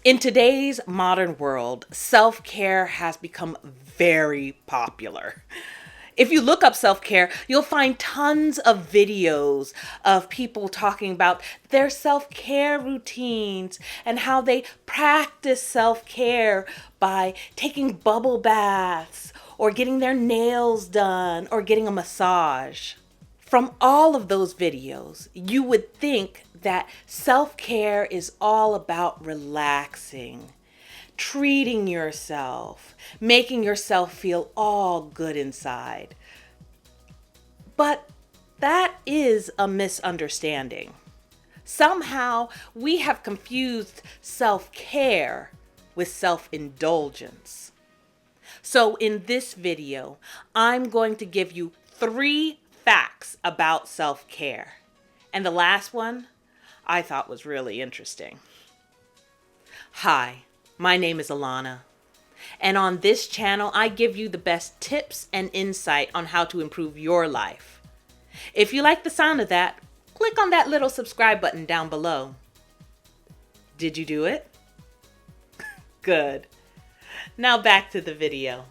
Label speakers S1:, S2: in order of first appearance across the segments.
S1: In today's modern world, self-care has become very popular. If you look up self-care, you'll find tons of videos of people talking about their self-care routines and how they practice self-care by taking bubble baths or getting their nails done or getting a massage. From all of those videos, you would think that self-care is all about relaxing, treating yourself, making yourself feel all good inside. But that is a misunderstanding. Somehow we have confused self-care with self-indulgence. So in this video, I'm going to give you 3 facts about self-care. And the last one I thought was really interesting. Hi, my name is Alana. And on this channel, I give you the best tips and insight on how to improve your life. If you like the sound of that, click on that little subscribe button down below. Did you do it? Good. Now back to the video.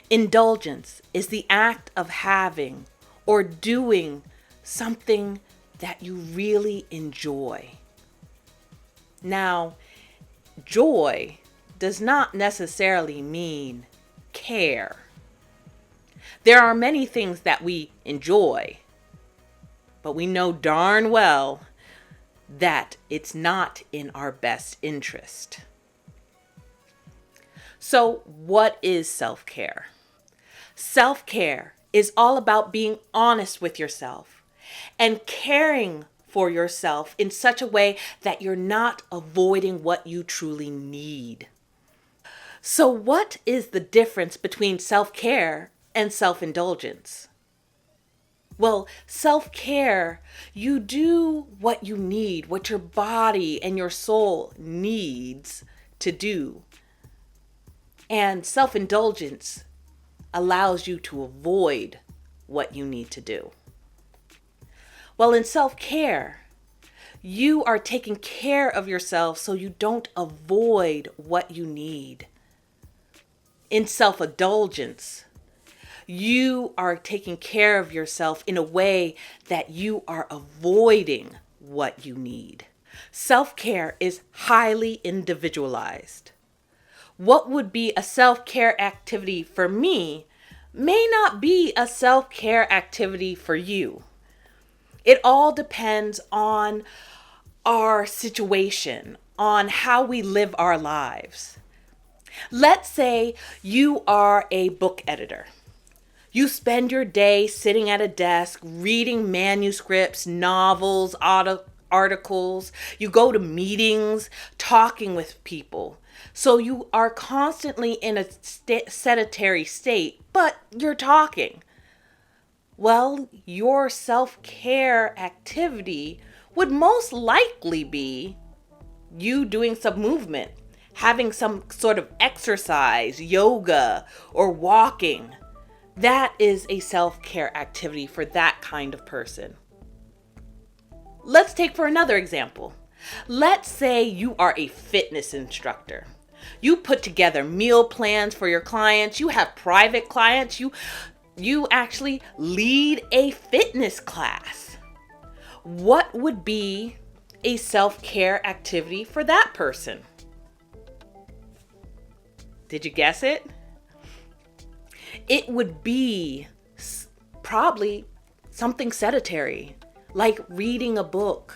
S1: Indulgence is the act of having or doing something that you really enjoy. Now, joy does not necessarily mean care. There are many things that we enjoy, but we know darn well that it's not in our best interest. So, what is self-care? Self-care is all about being honest with yourself and caring for yourself in such a way that you're not avoiding what you truly need. So what is the difference between self-care and self-indulgence? Well, self-care, you do what you need, what your body and your soul needs to do. And self-indulgence allows you to avoid what you need to do. Well, in self-care, you are taking care of yourself so you don't avoid what you need. In self-indulgence, you are taking care of yourself in a way that you are avoiding what you need. Self-care is highly individualized. What would be a self-care activity for me may not be a self-care activity for you. It all depends on our situation, on how we live our lives. Let's say you are a book editor. You spend your day sitting at a desk, reading manuscripts, novels, articles. You go to meetings, talking with people. So you are constantly in a sedentary state, but you're talking. Well, your self-care activity would most likely be you doing some movement, having some sort of exercise, yoga, or walking. That is a self-care activity for that kind of person. Let's take for another example. Let's say you are a fitness instructor. You put together meal plans for your clients. You have private clients. You actually lead a fitness class. What would be a self-care activity for that person? Did you guess it? It would be probably something sedentary, like reading a book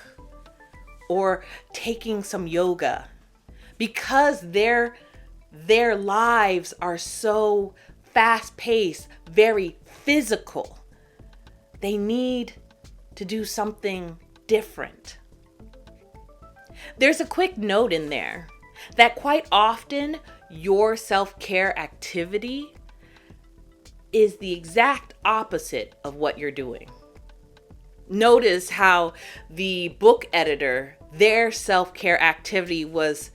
S1: or taking some yoga, because their lives are so fast-paced, very physical. They need to do something different. There's a quick note in there that quite often your self-care activity is the exact opposite of what you're doing. Notice how the book editor, their self-care activity was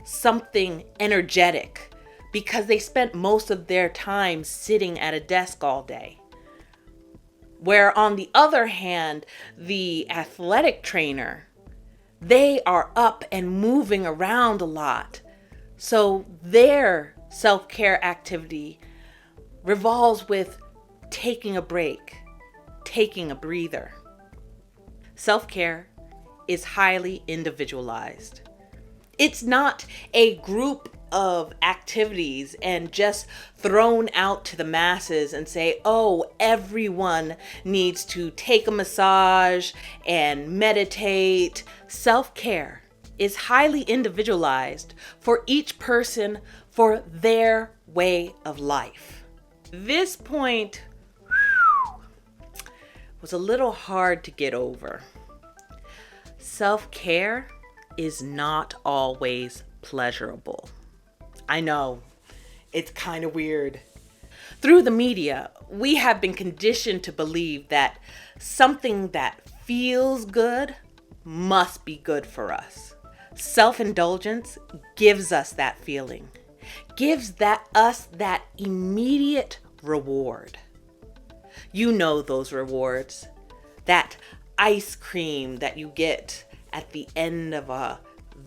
S1: something energetic because they spent most of their time sitting at a desk all day. Where on the other hand, the athletic trainer, They are up and moving around a lot. So their self-care activity revolves with taking a break, taking a breather. Self-care is highly individualized. It's not a group of activities and just thrown out to the masses and say, oh, everyone needs to take a massage and meditate. Self-care is highly individualized for each person for their way of life. This point was a little hard to get over. Self-care is not always pleasurable. I know, it's kind of weird. Through the media, we have been conditioned to believe that something that feels good must be good for us. Self-indulgence gives us that feeling, gives us that immediate reward. You know those rewards, that ice cream that you get at the end of a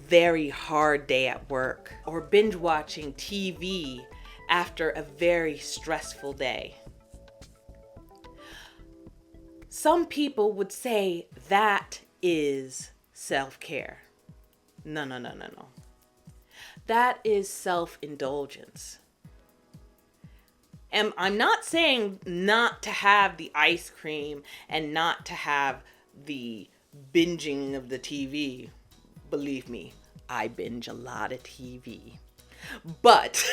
S1: very hard day at work, or binge watching TV after a very stressful day. Some people would say that is self-care. No. That is self-indulgence. And I'm not saying not to have the ice cream and not to have the binging of the TV. Believe me, I binge a lot of TV. But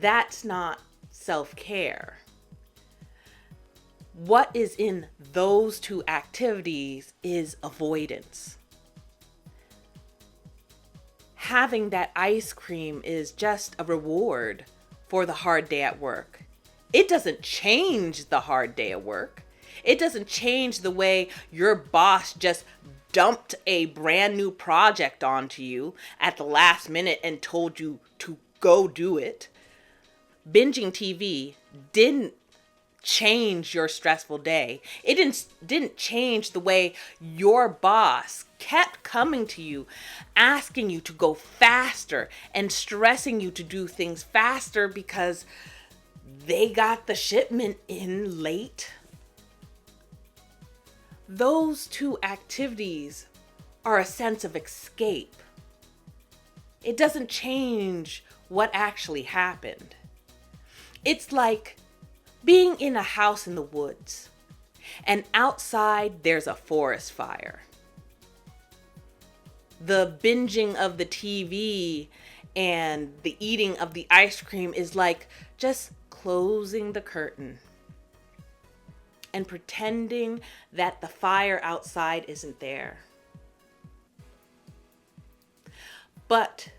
S1: that's not self-care. What is in those two activities is avoidance. Having that ice cream is just a reward for the hard day at work. It doesn't change the hard day at work. It doesn't change the way your boss just dumped a brand new project onto you at the last minute and told you to go do it. Binging TV didn't change your stressful day. It didn't change the way your boss kept coming to you, asking you to go faster and stressing you to do things faster because they got the shipment in late. Those two activities are a sense of escape. It doesn't change what actually happened. It's like being in a house in the woods, and outside there's a forest fire. The binging of the TV and the eating of the ice cream is like just closing the curtain and pretending that the fire outside isn't there. But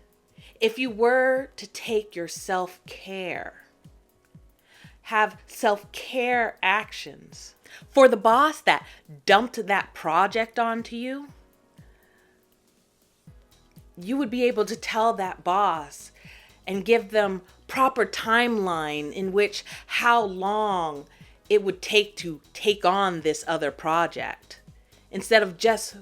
S1: if you were to take your self-care, have self-care actions for the boss that dumped that project onto you, you would be able to tell that boss and give them proper timeline in which how long it would take to take on this other project, instead of just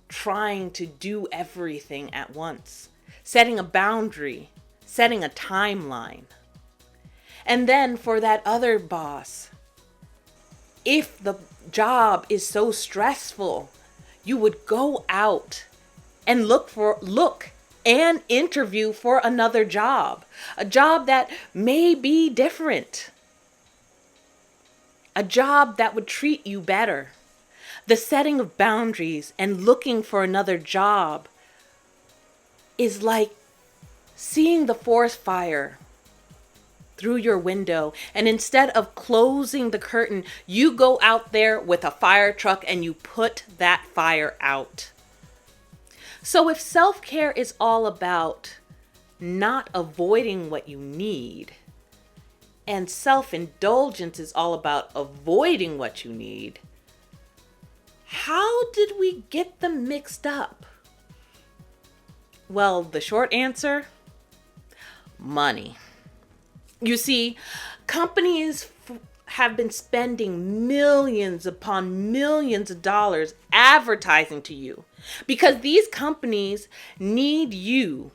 S1: trying to do everything at once, setting a boundary, setting a timeline. And then for that other boss, if the job is so stressful, you would go out and look and interview for another job, a job that may be different, a job that would treat you better. The setting of boundaries and looking for another job is like seeing the forest fire through your window, and instead of closing the curtain, you go out there with a fire truck and you put that fire out. So if self-care is all about not avoiding what you need, and self-indulgence is all about avoiding what you need, how did we get them mixed up? Well, the short answer, money. You see, companies have been spending millions upon millions of dollars advertising to you because these companies need you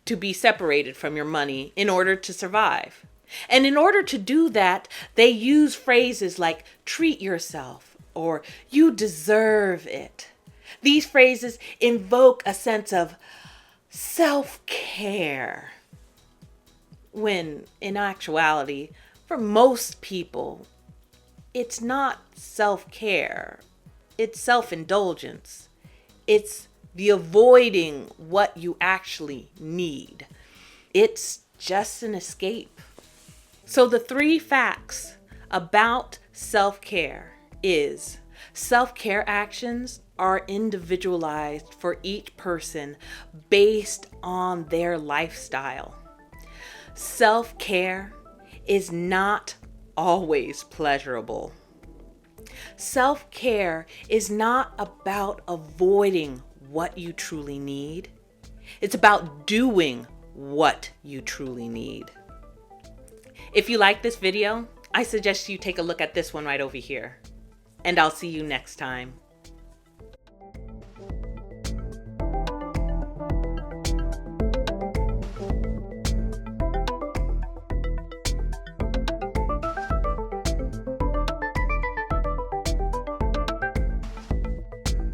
S1: to be separated from your money in order to survive. And in order to do that, they use phrases like treat yourself or you deserve it. These phrases invoke a sense of self-care, when in actuality, for most people, it's not self-care. It's self-indulgence. It's the avoiding what you actually need. It's just an escape. So the 3 facts about self-care is self-care actions are individualized for each person based on their lifestyle. Self-care is not always pleasurable. Self-care is not about avoiding what you truly need. It's about doing what you truly need. If you like this video, I suggest you take a look at this one right over here. And I'll see you next time.